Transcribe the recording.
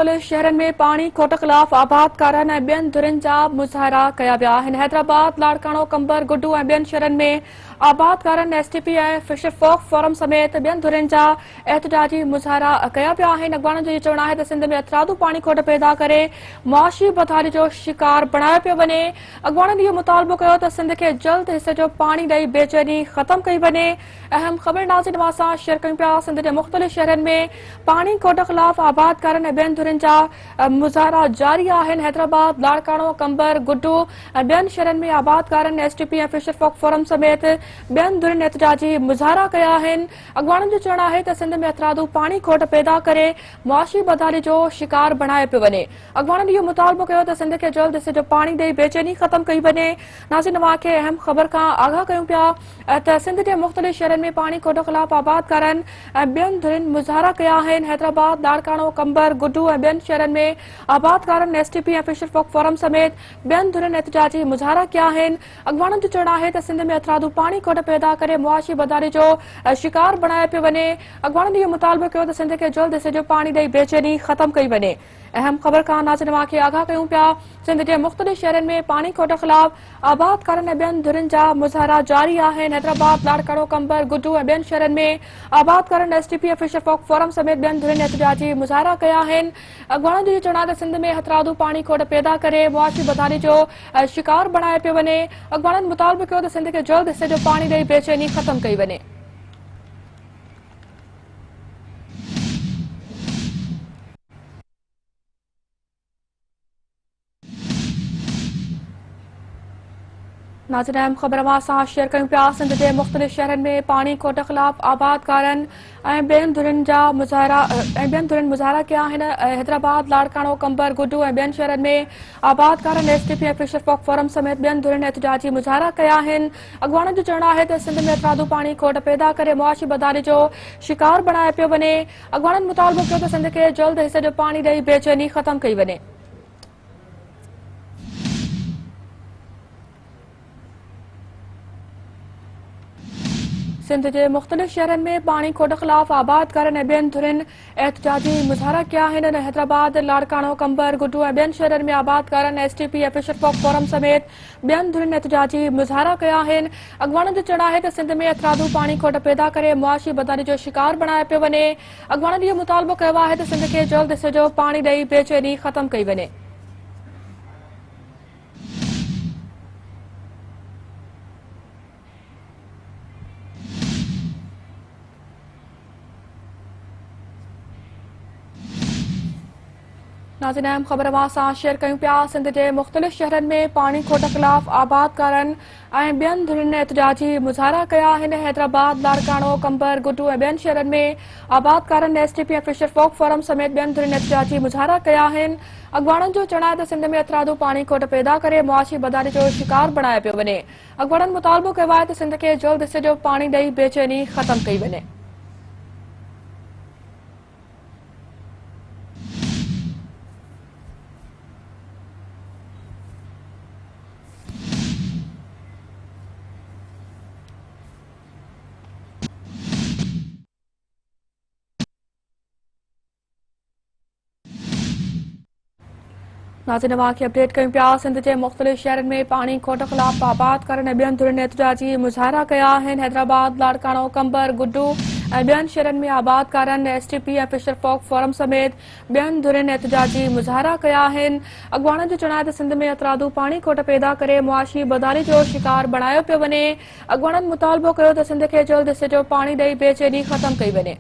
मुख़्तलिफ़ शहरनि में पाणी खोट ख़िलाफ़ आबादकारनि ऐं ॿियनि धुरियुनि जा मुज़ाहिरा कया विया आहिनि। हैदराबाद, लाड़काणो, कंबर, गुड्डू ऐं ॿियनि शहरनि में आबादकारनि एसटीपी ऐं फिशर फोक फोरम समेत ॿियनि धुरियुनि जा एहतजाजी मुज़ाहिरा कया विया आहिनि। अॻवाननि जो इहो चवणु आहे त सिंध में अतरादू पाणी खोट पैदा करे मुआशी बदहाली जो शिकार बणायो पियो वञे। अॻवाननि इहो मुतालबो कयो त सिंध खे जल्द हिसे जो पाणी ॾेई बेचैनी ख़त्म कई वञे। अहम ख़बर नाज़रीन सां शेयर कयूं पिया। सिंध जे मुख़्तलिफ़ शहरनि में पाणी खोट ख़िलाफ़ आबादकारनि ऐं ॿियनि धुरियुनि जा मुज़ाहिरा जारी आहिनि। हैदराबाद, लाड़काणो, कंबर, गुड्डू ऐं ॿियनि शहरनि में आबादकारनि एसटीपी ऐं फिशर फोक फोरम समेत ॿियनि धुरियुनि एहतजाजी मुज़ाहिरा कया आहिनि। अॻवाननि जो चवणु आहे त सिंध में अतरादू पाणी खोट पैदा करे मुआशी बदहाली जो शिकार बणायो पियो वञे। अॻवाननि इहो मुतालबो कयो त सिंध खे जल्द हिसे जो पाणी ॾेई बेचैनी ख़त्म कई वञे। नाज़रीन खे अहम ख़बर खां आगाह कयूं पिया त सिंध जे मुख़्तलिफ़ शहरनि में पाणी खोट ख़िलाफ़ आबादकारनि ऐं ॿियनि धुरियुनि मुज़ाहिरा कया आहिनि। हैदराबाद, लाड़काणो, कंबर, गुड्डू ऐं ॿियनि शहरनि में आबादकारनि एसटीपी ऐं फिशर फोक फोरम समेत ॿियनि धुरियुनि एहतजाजी मुज़ाहिरा कया आहिनि। अॻवाननि जो चवणु आहे त सिंध में अतरादू पाणी खोट पैदा करे मुआशी बदहाली जो शिकार बणायो पियो वञे। अॻवाननि इहो मुतालबो कयो त सिंध खे जल्द हिसे जो पाणी ॾेई बेचैनी ख़त्म कई वञे। अहम ख़बर खां नाज़रीन खे आगाह कयूं पिया। सिंध जे मुख़्तलिफ़ शहरनि में पाणी खोट ख़िलाफ़ आबादकारनि ऐं ॿियनि धुरियुनि जा मुज़ाहिरा जारी आहिनि। हैदराबाद, लाड़काणो, कंबर, गुड्डू ऐं ॿियनि शहरनि में आबादकारनि एसटीपी ऐं फिशर फोक फोरम समेत ॿियनि धुरियुनि एहतजाजी मुज़ाहिरा कया आहिनि। अॻवाननि जो इहो चवणु आहे त सिंध में अतरादू पाणी खोट पैदा करे मुआशी बदहाली जो शिकार बणायो पियो वञे। अॻवाननि मुतालबो कयो त सिंध खे जल्द हिसे जो पाणी ॾेई बेचैनी ख़त्म कई वञे। नाज़रीन अहम ख़बर सां शेयर कयूं पिया। सिंध जे मुख़्तलिफ़ शहरनि में पाणी खोट ख़िलाफ़ आबादकारनि ऐं ॿियनि धुरियुनि जा मुज़ाहिरा कया आहिनि। हैदराबाद, लाड़काणो, कंबर, गुड्डू ऐं ॿियनि शहरनि में आबादकारनि एसटीपी ऐं फिशर फोक फोरम समेत ॿियनि धुरियुनि एहतजाजी मुज़ाहिरा कया आहिनि। अॻवाननि जो चवणु आहे त सिंध में अतरादू पाणी खोट पैदा करे मुआशी बदहाली जो शिकार बणायो पियो वञे। अॻवाननि मुतालबो कयो त सिंध खे जल्द हिसे जो पाणी ॾेई बेचैनी ख़त्म कई वञे। सिंध जे मुख़्तलिफ़ शहरनि में पाणी खोट ख़िलाफ़ आबादकारनि ऐं ॿियनि धुरियुनि एहतजाजी मुज़ाहिरा कया आहिनि। हैदराबाद, लाड़काणो, कंबर, गुड्डू ऐं ॿियनि शहरनि में आबादकारनि एसटीपी ऐं फिशर फोक फोरम समेत ॿियनि धुरियुनि एहतजाजी मुज़ाहिरा कया आहिनि। अॻवाननि जो चवणु आहे त सिंध में अतरादू पाणी खोट पैदा करे मुआशी बदहाली जो शिकार बणायो पियो वञे। अॻवाननि इहो मुतालबो कयो आहे त सिंध खे जल्द हिसे जो पाणी ॾेई बेचैनी ख़त्म कई वञे। नाज़रीन अहम ख़बर सां शेयर कयूं पिया। सिंध जे मुख़्तलिफ़ शहरनि में पाणी खोट ख़िलाफ़ आबादकारनि ऐं ॿियनि धुरियुनि एहतजाजी मुज़ाहिरा कया आहिनि। हैदराबाद, लाड़काणो, कंबर, गुड्डू ऐं ॿियनि शहरनि में आबादकारनि एसटीपी ऐं फिशर फोक फोरम समेत ॿियनि धुरियुनि एहतजाजी मुज़ाहिरा कया आहिनि। अॻवाननि जो चवणु आहे त सिंध में अतरादू पाणी खोट पैदा करे मुआशी बदहाली जो शिकार बणायो पियो वञे। अॻवाननि मुतालबो कयो आहे त सिंध खे जल्द हिसे जो पाणी ॾेई बेचैनी ख़त्म कई वञे। नाज़रीन खे अपडेट कयूं पिया। सिंध जे मुख़्तलिफ़ शहरनि में पाणी खोट ख़िलाफ़ आबादकारनि ऐं ॿियनि धुरियुनि एहतजाजी मुज़ाहिरा कया आहिनि। हैदराबाद, लाड़काणो, कंबर, गुड्डू ऐं ॿियनि शहरनि में आबादकारनि एसटीपी ऐं फिशर फोक फोरम समेत ॿियनि धुरियुनि एहतजाजी मुज़ाहिरा कया आहिनि। अॻवाननि जो चवणु आहे त सिंध में अतरादू पाणी खोट पैदा करे मुआशी बदहाली जो शिकार बणायो पियो वञे। अॻवाननि मुतालबो कयो त सिंध खे जल्द हिसे जो पाणी ॾेई बेचैनी ख़त्म कई वञे।